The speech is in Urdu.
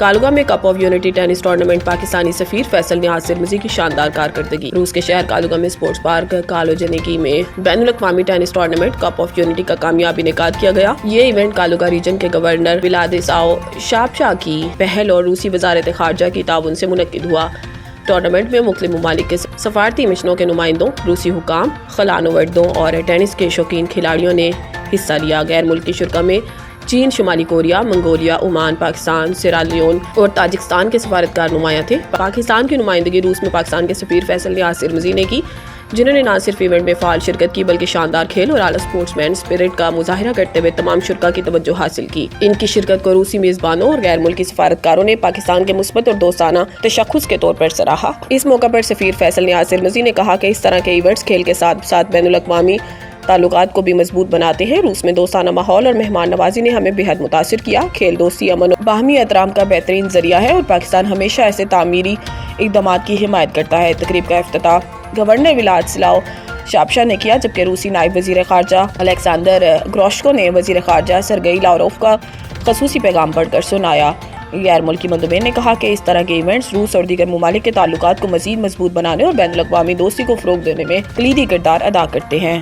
کالوگا میں cup of unity tennis tournament Pakistani سفیر فیصل نیاز سرمزی کی شاندار کارکردگی۔ روس کے شہر کالوگا میں اسپورٹس پارک کالوجنکی میں بین الاقوامی tennis tournament cup of unity کا کامیاب انعقاد کیا گیا۔ یہ ایونٹ کالوگا ریجن کے گورنر ولادیسلاو شاپشا کی پہل اور روسی وزارت خارجہ کی تعاون سے منعقد ہوا۔ ٹورنامنٹ میں مختلف ممالک کے سفارتی مشنوں کے نمائندوں، روسی حکام، خلانوردوں اور ٹینس کے شوقین کھلاڑیوں نے حصہ لیا۔ غیر ملکی شرکاء میں چین، شمالی Korea, Mongolia, Oman, Pakistan, Sierra Leone اور تاجکستان کے سفارتکار نمایاں تھے۔ پاکستان کی نمائندگی روس میں پاکستان کے سفیر فیصل نیاز سرمزی نے کی، جنہوں نے نہ صرف ایونٹ میں فعال شرکت کی بلکہ شاندار کھیل اور اعلیٰ اسپورٹس مین اسپرٹ کا مظاہرہ کرتے ہوئے تمام شرکاء کی توجہ حاصل کی۔ ان کی شرکت کو روسی میزبانوں اور غیر ملکی سفارتکاروں نے پاکستان کے مثبت اور دوستانہ تشخص کے طور پر سراہا۔ اس موقع پر سفیر فیصل نیاز سرمزی نے کہا کہ اس طرح کے ایونٹس کھیل کے ساتھ ساتھ بین الاقوامی تعلقات کو بھی مضبوط بناتے ہیں۔ روس میں دوستانہ ماحول اور مہمان نوازی نے ہمیں بے حد متاثر کیا۔ کھیل دوستی، امن اور باہمی احترام کا بہترین ذریعہ ہے اور پاکستان ہمیشہ ایسے تعمیری اقدامات کی حمایت کرتا ہے۔ تقریب کا افتتاح گورنر ولادیسلاو شاپشا نے کیا، جبکہ روسی نائب وزیر خارجہ الیکساندر گروشکو نے وزیر خارجہ سرگئی لاوروف کا خصوصی پیغام پڑھ کر سنایا۔ غیر ملکی مندوبین نے کہا کہ اس طرح کے ایونٹس روس اور دیگر ممالک کے تعلقات کو مزید مضبوط بنانے اور بین الاقوامی دوستی کو فروغ دینے میں کلیدی کردار ادا کرتے ہیں۔